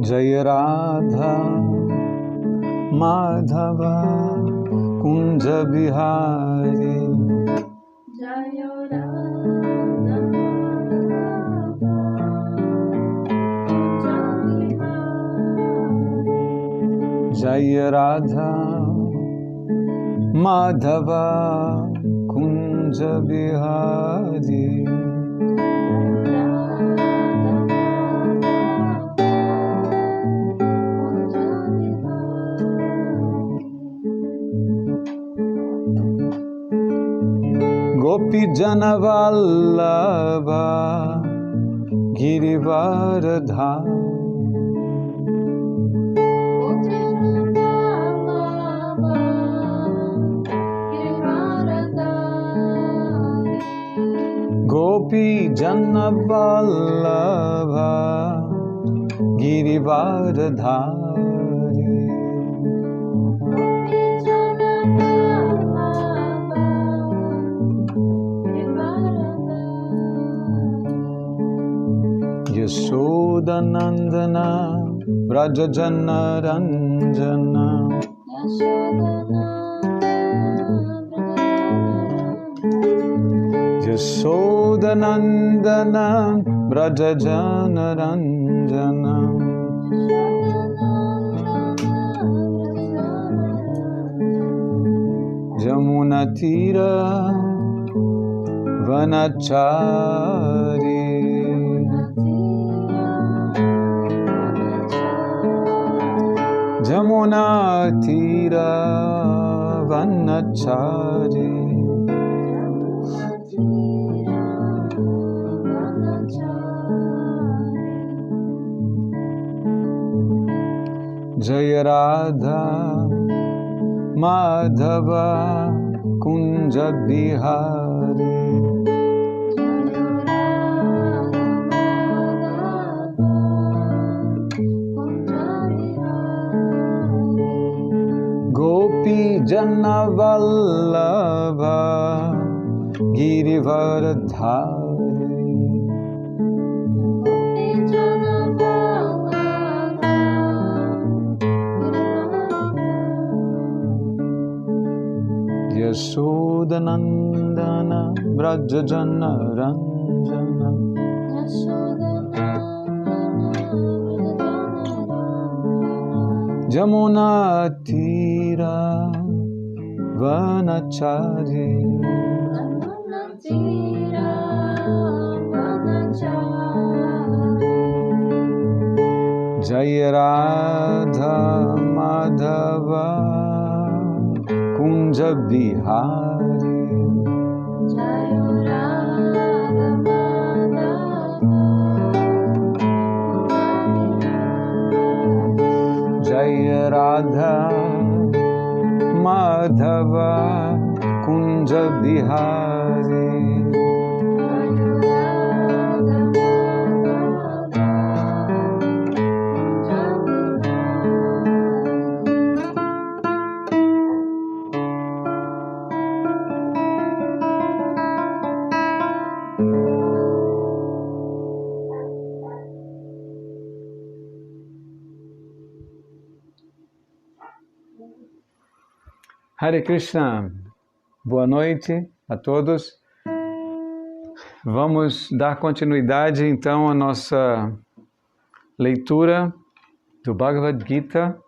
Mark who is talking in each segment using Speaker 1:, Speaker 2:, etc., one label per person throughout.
Speaker 1: Jai Radha Madhava Kunja Bihari
Speaker 2: Jai Radha Kunja Bihari
Speaker 1: Jai Radha Madhava Kunja Bihari Gopi Jana Vallabha Girivardha Gopi Jana Vallabha Girivardhari Yashodanandana Vrajajana Ranjana Yashodanandana Vrajajana Ranjana Jamunatira Vanachari Jamunatira Vanachari Jai Radha Madhava Kunja Bihari Gopi Jana Vallabha Girivardhari Yashodanandana Vrajajana Ranjana Jamunatira Vanachari Jai Radha Madhava Kunja Bihari Jai Radha Madhava Kunja Bihari Hare Krishna, boa noite a todos. Vamos dar continuidade então à nossa leitura do Bhagavad Gita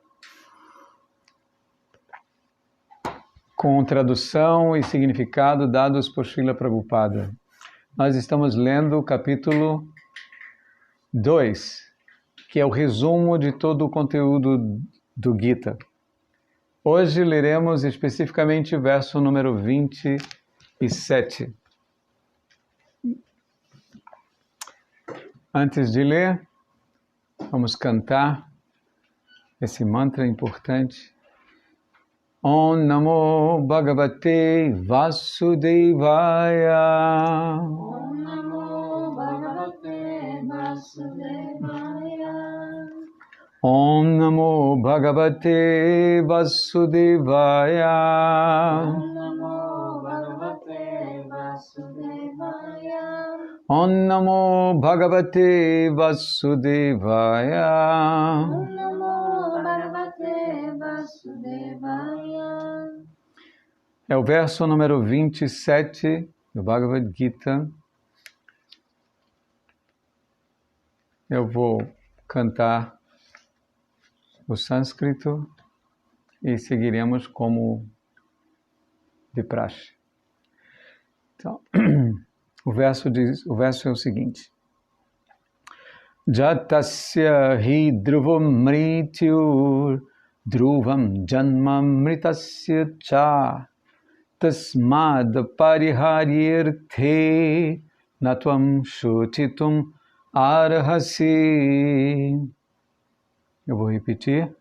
Speaker 1: com tradução e significado dados por Srila Prabhupada. Nós estamos lendo o capítulo 2, que é o resumo de todo o conteúdo do Gita. Hoje leremos especificamente o verso número 27. Antes de ler, vamos cantar esse mantra importante. Om Namo Bhagavate Vasudevaya.
Speaker 2: Om Namo Bhagavate Vasudevaya.
Speaker 1: Om Namo Bhagavate Vasudevaya.
Speaker 2: Om Namo Bhagavate Vasudevaya.
Speaker 1: Om Namo Bhagavate Vasudevaya. É o verso número 27 do Bhagavad Gita. Eu vou cantar o sânscrito e seguiremos como de praxe. Então, o verso é o seguinte: Jatasya hi dhruvam mrityur dhruvam janma mritasya cha tasmad pariharyarthe natvam shochitum arhasi. Eu vou repetir.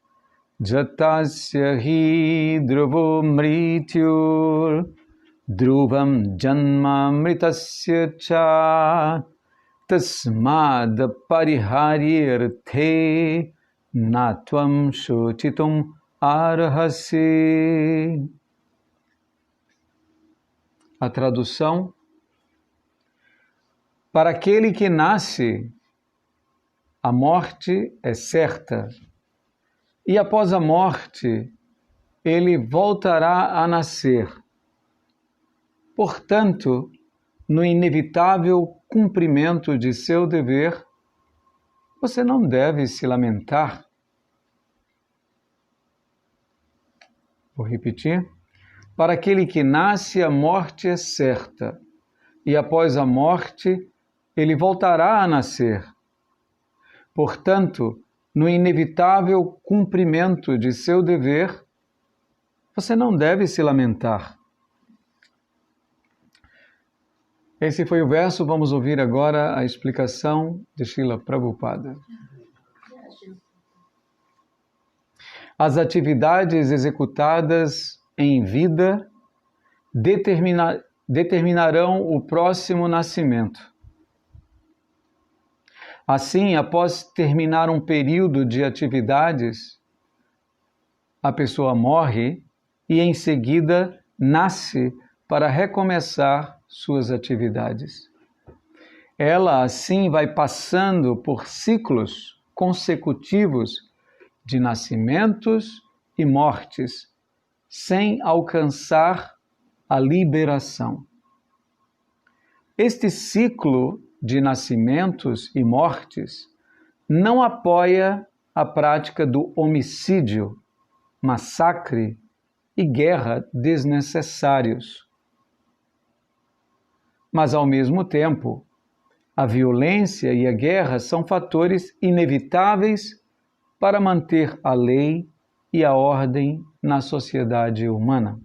Speaker 1: Jatasya hi dhruvo mrityur dhruvam janma mritasya cha tasmad pariharyarthe natvam shochitum arhasi. A tradução: para aquele que nasce, a morte é certa, e após a morte, ele voltará a nascer. Portanto, no inevitável cumprimento de seu dever, você não deve se lamentar. Vou repetir. Para aquele que nasce, a morte é certa, e após a morte, ele voltará a nascer. Portanto, no inevitável cumprimento de seu dever, você não deve se lamentar. Esse foi o verso. Vamos ouvir agora a explicação de Srila Prabhupada. As atividades executadas em vida determinarão o próximo nascimento. Assim, após terminar um período de atividades, a pessoa morre e em seguida nasce para recomeçar suas atividades. Ela, assim, vai passando por ciclos consecutivos de nascimentos e mortes, sem alcançar a liberação. Este ciclo de nascimentos e mortes não apoia a prática do homicídio, massacre e guerra desnecessários. Mas, ao mesmo tempo, a violência e a guerra são fatores inevitáveis para manter a lei e a ordem na sociedade humana.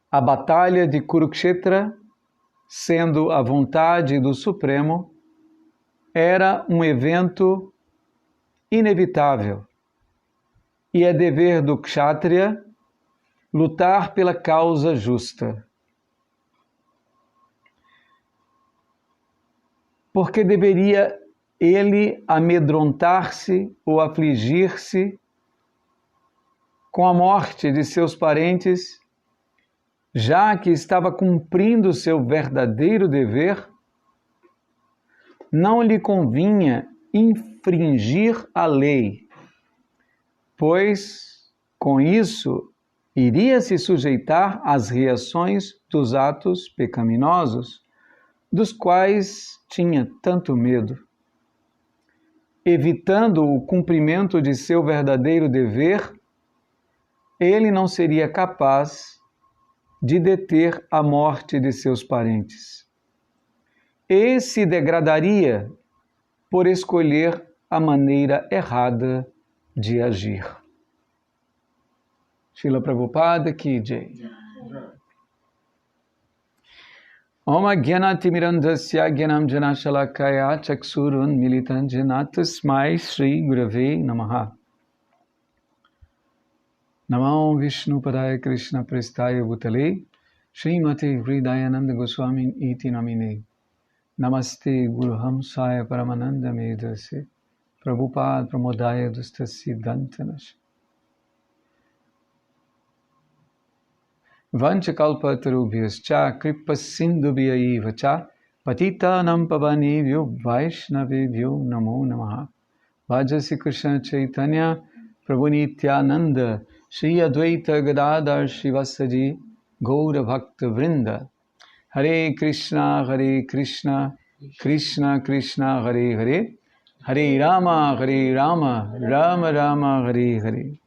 Speaker 1: A batalha de Kurukshetra, sendo a vontade do Supremo, era um evento inevitável, e é dever do Kshatriya lutar pela causa justa. Porque deveria ele amedrontar-se ou afligir-se com a morte de seus parentes, já que estava cumprindo seu verdadeiro dever? Não lhe convinha infringir a lei, pois, com isso, iria se sujeitar às reações dos atos pecaminosos, dos quais tinha tanto medo. Evitando o cumprimento de seu verdadeiro dever, ele não seria capaz de deter a morte de seus parentes. E se degradaria por escolher a maneira errada de agir. Srila Prabhupada Ki Jai. Om Jnanatimirandasya Jnanam Janashalakaya Chaksurun Militan Jena Tasmai Shri Gurave Namaha. Namam Vishnu Padaya Krishna Prestaya Bhutale Srimati Hridayananda Goswami Iti Namine. Namaste Guru Hamsaya Paramananda Medase Prabhupada Pramodaya Dustasi Dantanash. Vanchakalpatarubhyascha kripasindubhyaiva cha patitanam pavanebhyo vaishnavebhyo namo namaha. Bhajasi Krishna Chaitanya Prabhu Nityananda Shri Advaita Gadadhar Shivasaji Gaura Bhakta Vrinda. Hare Krishna, Krishna Krishna, Hare Hare, Hare Rama, Rama Rama, Hare Hare.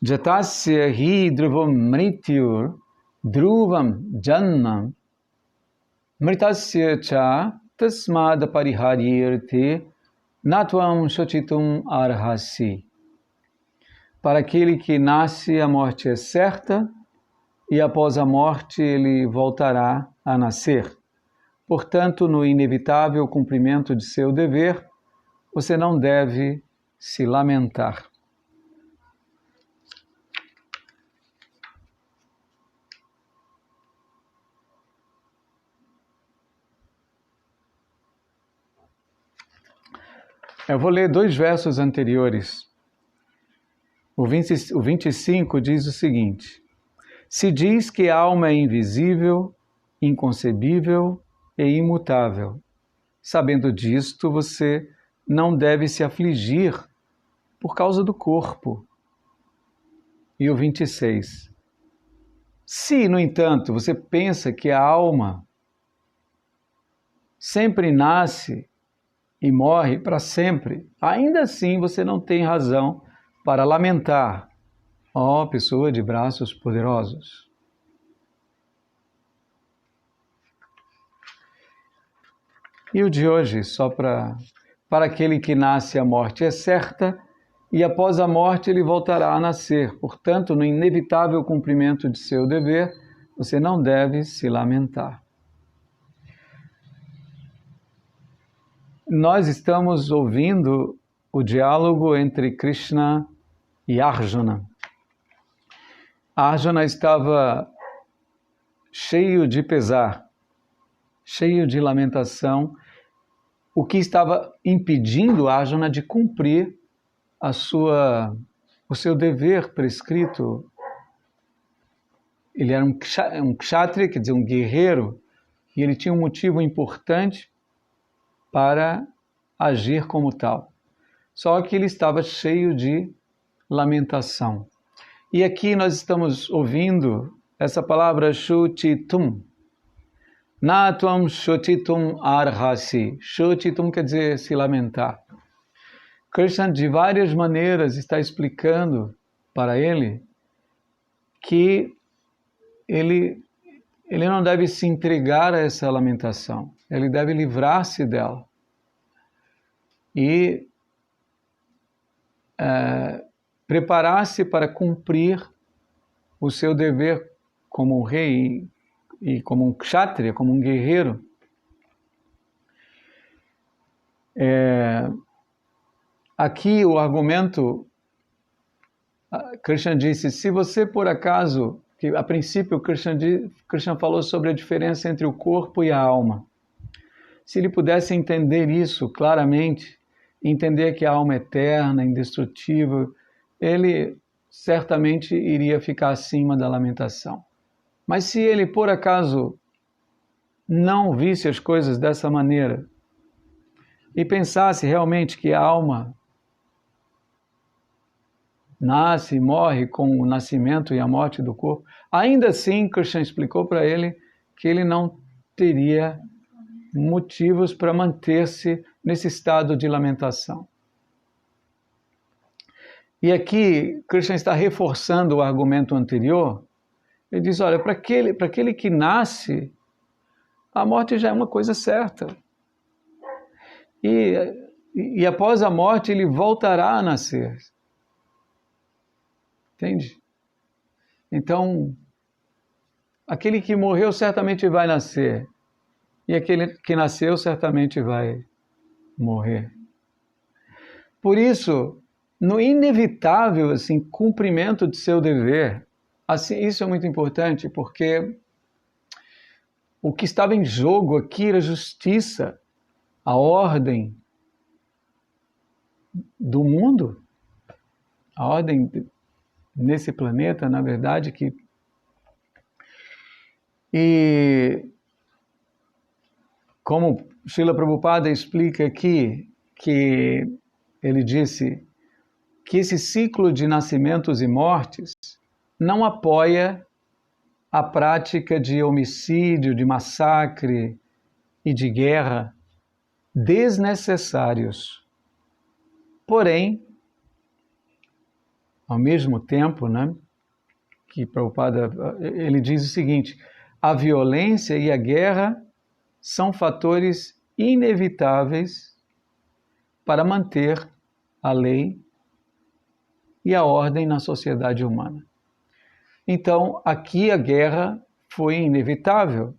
Speaker 1: Jatasya hi dhruvam mrityur, dhruvam janmam, mritasya cha tasmad pariharyarte, natvam shochitum arhasi. Para aquele que nasce, a morte é certa, e após a morte ele voltará a nascer. Portanto, no inevitável cumprimento de seu dever, você não deve se lamentar. Eu vou ler 2 versos anteriores. O 25 diz o seguinte: se diz que a alma é invisível, inconcebível e imutável. Sabendo disto, você não deve se afligir por causa do corpo. E o 26. Se, no entanto, você pensa que a alma sempre nasce e morre para sempre, ainda assim você não tem razão para lamentar, ó pessoa de braços poderosos. E o de hoje, só para aquele que nasce, a morte é certa, e após a morte ele voltará a nascer. Portanto, no inevitável cumprimento de seu dever, você não deve se lamentar. Nós estamos ouvindo o diálogo entre Krishna e Arjuna. Arjuna estava cheio de pesar, cheio de lamentação, o que estava impedindo Arjuna de cumprir o seu dever prescrito. Ele era um kshatriya, quer dizer, um guerreiro, e ele tinha um motivo importante para agir como tal. Só que ele estava cheio de lamentação. E aqui nós estamos ouvindo essa palavra shochitum. Natvam shochitum arhasi. Shochitum quer dizer se lamentar. Krishna de várias maneiras está explicando para ele que ele não deve se entregar a essa lamentação. Ele deve livrar-se dela. E preparar-se para cumprir o seu dever como um rei e como um kshatriya, como um guerreiro. Aqui o argumento, Krishna disse, se você por acaso, que a princípio Krishna falou sobre a diferença entre o corpo e a alma. Se ele pudesse entender isso claramente, entender que a alma é eterna, indestrutível, ele certamente iria ficar acima da lamentação. Mas se ele, por acaso, não visse as coisas dessa maneira e pensasse realmente que a alma nasce e morre com o nascimento e a morte do corpo, ainda assim, Krishna explicou para ele que ele não teria motivos para manter-se nesse estado de lamentação. E aqui, Krishna está reforçando o argumento anterior. Ele diz, olha, para aquele que nasce, a morte já é uma coisa certa. E após a morte, ele voltará a nascer. Entende? Então, aquele que morreu certamente vai nascer. E aquele que nasceu certamente vai morrer. Por isso, no inevitável assim, cumprimento de seu dever, assim, isso é muito importante, porque o que estava em jogo aqui era a justiça, a ordem do mundo, a ordem nesse planeta, na verdade, e como Srila Prabhupada explica aqui, que ele disse, que esse ciclo de nascimentos e mortes não apoia a prática de homicídio, de massacre e de guerra desnecessários. Porém, ao mesmo tempo, né, que Prabhupada, ele diz o seguinte: a violência e a guerra são fatores inevitáveis para manter a lei e a ordem na sociedade humana. Então, aqui a guerra foi inevitável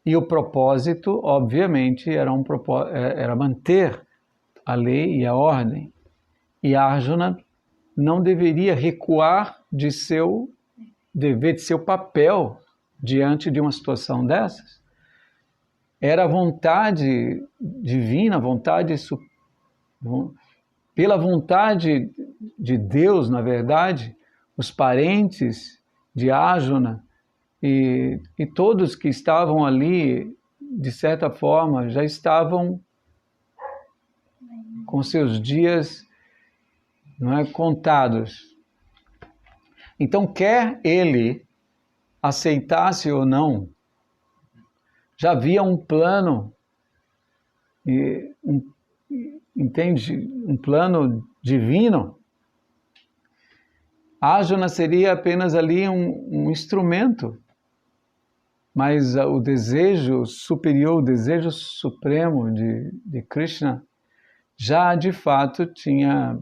Speaker 1: e o propósito, obviamente, era manter a lei e a ordem. E Arjuna não deveria recuar de seu dever, de seu papel diante de uma situação dessas. Era a vontade divina, pela vontade de Deus, na verdade, os parentes de Arjuna e todos que estavam ali, de certa forma, já estavam com seus dias, não é, contados. Então, quer ele aceitasse ou não, já havia um plano, entende? Um plano divino. Arjuna seria apenas ali um instrumento, mas o desejo superior, o desejo supremo de Krishna já de fato tinha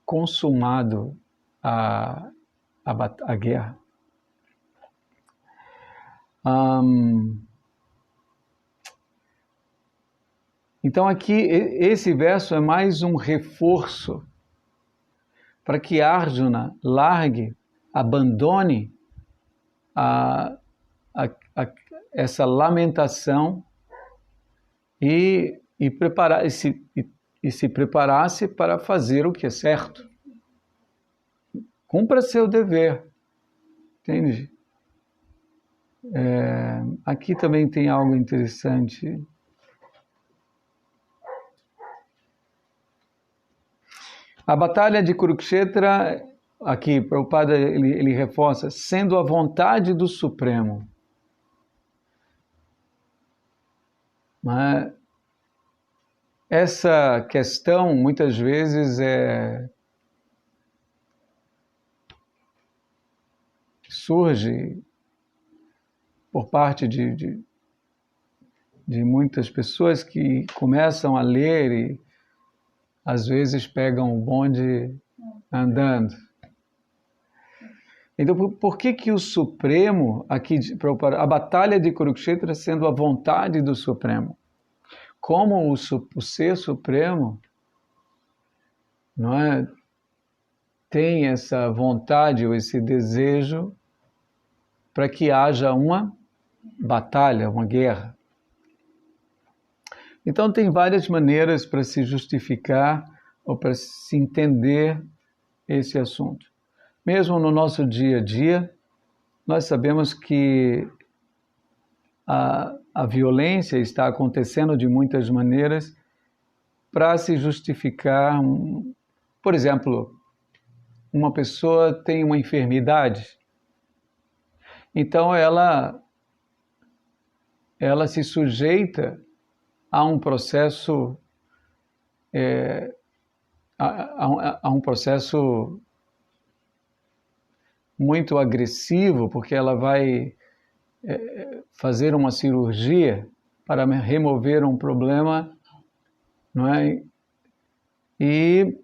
Speaker 1: consumado a guerra. Então aqui esse verso é mais um reforço para que Arjuna largue, abandone essa lamentação e se preparasse para fazer o que é certo. Cumpra seu dever, entende? Aqui também tem algo interessante. A batalha de Kurukshetra, aqui Prabhupada ele reforça, sendo a vontade do Supremo. Mas essa questão muitas vezes surge por parte de muitas pessoas que começam a ler e às vezes pegam o bonde andando. Então, por que o Supremo, aqui, a batalha de Kurukshetra sendo a vontade do Supremo? Como o Ser Supremo, não é, tem essa vontade ou esse desejo para que haja uma batalha, uma guerra. Então, tem várias maneiras para se justificar ou para se entender esse assunto. Mesmo no nosso dia a dia, nós sabemos que a violência está acontecendo de muitas maneiras para se justificar. Por exemplo, uma pessoa tem uma enfermidade, então ela se sujeita a um processo a um processo muito agressivo, porque ela vai fazer uma cirurgia para remover um problema, não é? E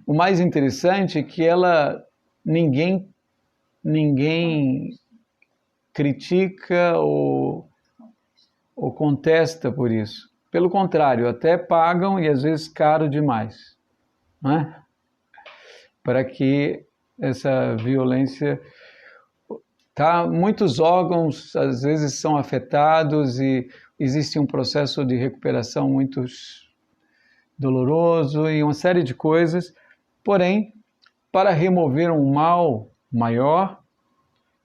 Speaker 1: o mais interessante é que ninguém critica ou contesta por isso. Pelo contrário, até pagam e às vezes caro demais, não é? Para que essa violência... muitos órgãos às vezes são afetados e existe um processo de recuperação muito doloroso e uma série de coisas. Porém, para remover um mal maior,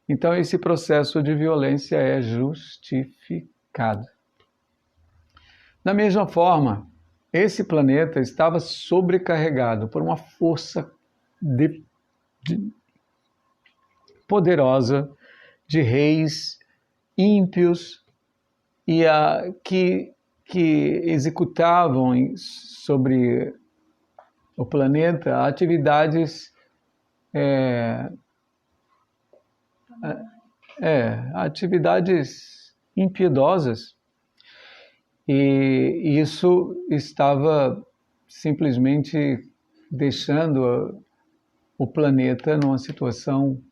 Speaker 1: então esse processo de violência é justificado. Da mesma forma, esse planeta estava sobrecarregado por uma força poderosa de reis ímpios e que executavam sobre o planeta atividades atividades impiedosas, e isso estava simplesmente deixando o planeta numa situação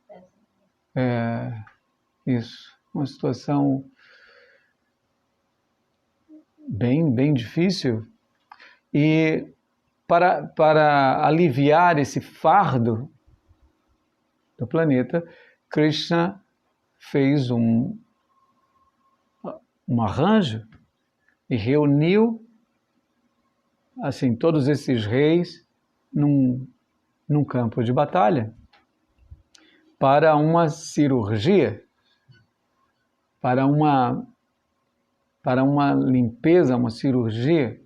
Speaker 1: uma situação bem difícil. E para aliviar esse fardo do planeta, Krishna fez um arranjo e reuniu assim todos esses reis num campo de batalha para uma cirurgia, para uma limpeza, uma cirurgia.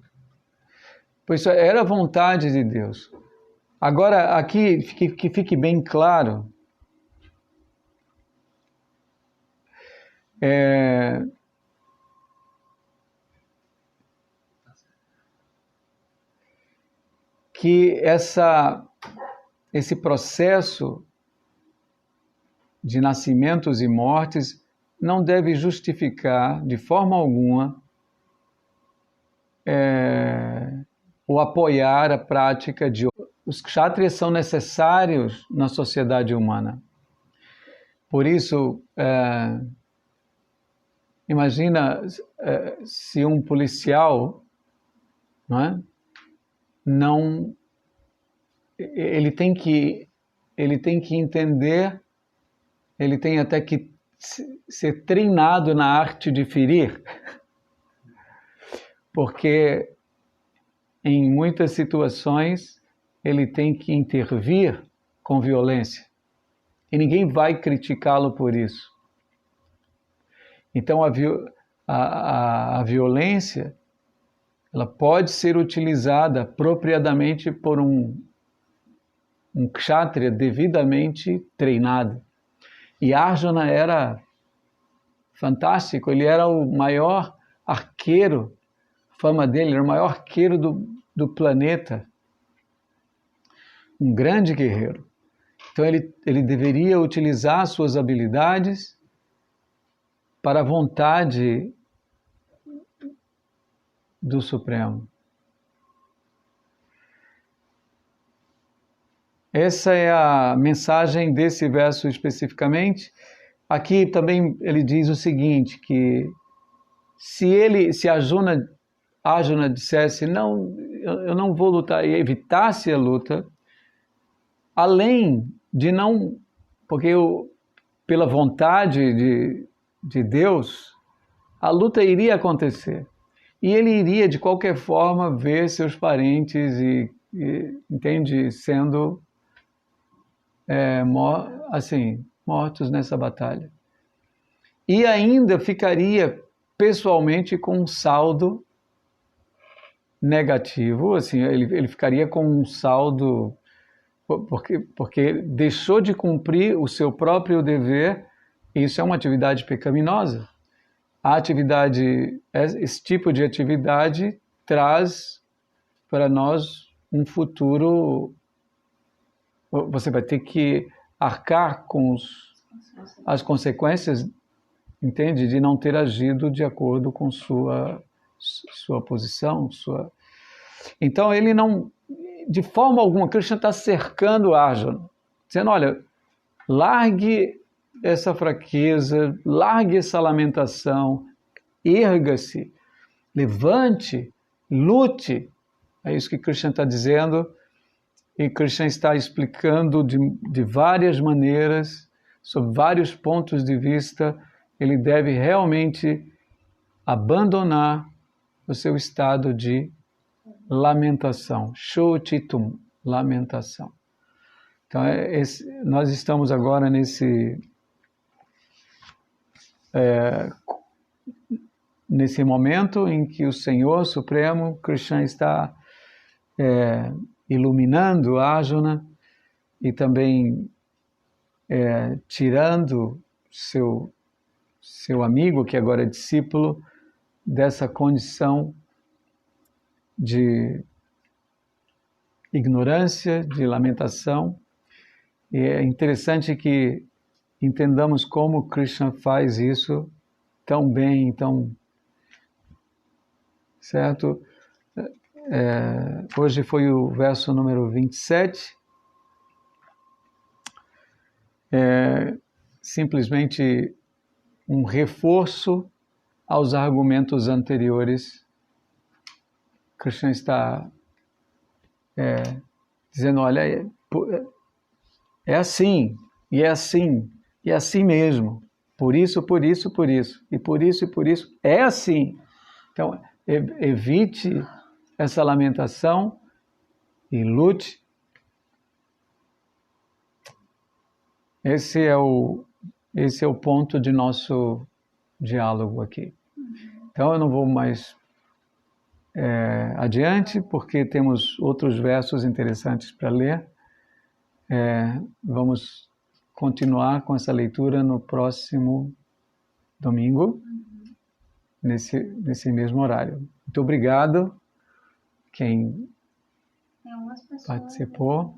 Speaker 1: Pois era a vontade de Deus. Agora, aqui, que fique bem claro, que esse processo de nascimentos e mortes não deve justificar de forma alguma ou apoiar a prática de os kshatriyas são necessários na sociedade humana. Por isso, imagina se um policial, ele tem que entender, ele tem até que ser treinado na arte de ferir, porque em muitas situações ele tem que intervir com violência e ninguém vai criticá-lo por isso. Então a violência ela pode ser utilizada apropriadamente por um kshatriya devidamente treinado. E Arjuna era fantástico, ele era o maior arqueiro, a fama dele era o maior arqueiro do planeta, um grande guerreiro. Então ele deveria utilizar suas habilidades para a vontade do Supremo. Essa é a mensagem desse verso especificamente. Aqui também ele diz o seguinte, que se Arjuna dissesse, não, eu não vou lutar, e evitasse a luta, além de não, porque pela vontade de Deus, a luta iria acontecer. E ele iria, de qualquer forma, ver seus parentes entende, sendo mortos nessa batalha. E ainda ficaria pessoalmente com um saldo negativo, assim, ele ficaria com um saldo porque deixou de cumprir o seu próprio dever. Isso é uma atividade pecaminosa. Esse tipo de atividade traz para nós um futuro. Você vai ter que arcar com as consequências, entende? De não ter agido de acordo com sua posição. Então, ele não, de forma alguma, Krishna está cercando Arjuna, dizendo, olha, largue essa fraqueza, largue essa lamentação, erga-se, levante, lute. É isso que Krishna está dizendo. E Krishna está explicando de várias maneiras, sob vários pontos de vista, ele deve realmente abandonar o seu estado de lamentação, shochitum, lamentação. Então, nós estamos agora nesse momento em que o Senhor Supremo, Krishna, está iluminando Arjuna e também tirando seu amigo, que agora é discípulo, dessa condição de ignorância, de lamentação. E é interessante que entendamos como Krishna faz isso tão bem, tão certo. Hoje foi o verso número 27. Simplesmente um reforço aos argumentos anteriores. Krishna está dizendo, olha, é assim, e é assim, e é assim mesmo. Por isso, por isso, por isso. E por isso, é assim. Então, evite essa lamentação e lute. Esse é o ponto de nosso diálogo aqui. Então, eu não vou mais adiante, porque temos outros versos interessantes para ler. Vamos continuar com essa leitura no próximo domingo, nesse mesmo horário. Muito obrigado quem participou.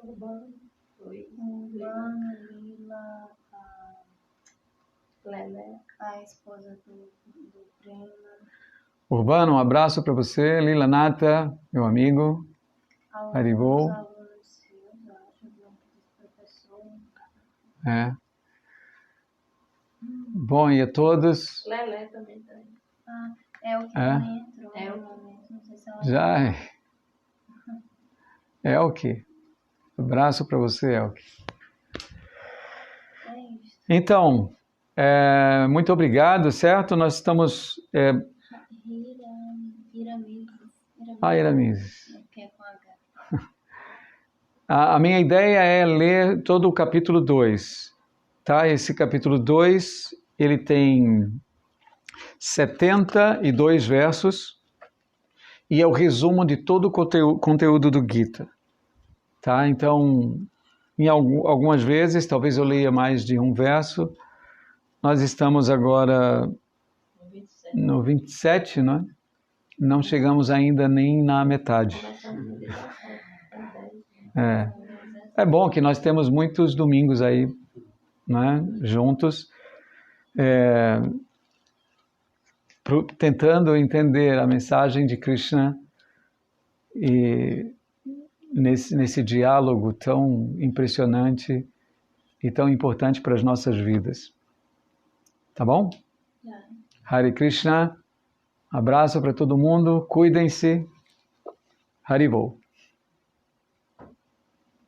Speaker 2: Urbano, Lila, Lelé, a esposa do Prema.
Speaker 1: Urbano, um abraço para você. Lila Nata, meu amigo. Haribol. Bom, e a todos?
Speaker 2: Lelé também tá aí.
Speaker 3: É o que também entrou.
Speaker 2: É o
Speaker 3: momento, não sei se ela...
Speaker 1: Já Elke. Abraço para você, Elke.
Speaker 3: É isso.
Speaker 1: Então, muito obrigado, certo? Nós estamos... Iramises.
Speaker 3: Que é com H.
Speaker 1: A minha ideia é ler todo o capítulo 2. Tá? Esse capítulo 2, ele tem 72 versos e é o resumo de todo o conteúdo do Gita. Tá? Então, algumas vezes, talvez eu leia mais de um verso. Nós estamos agora no 27, não é? Não chegamos ainda nem na metade. É bom que nós temos muitos domingos aí, né, juntos, tentando entender a mensagem de Krishna e nesse diálogo tão impressionante e tão importante para as nossas vidas. Tá bom? Hare Krishna, abraço para todo mundo, cuidem-se. Haribol.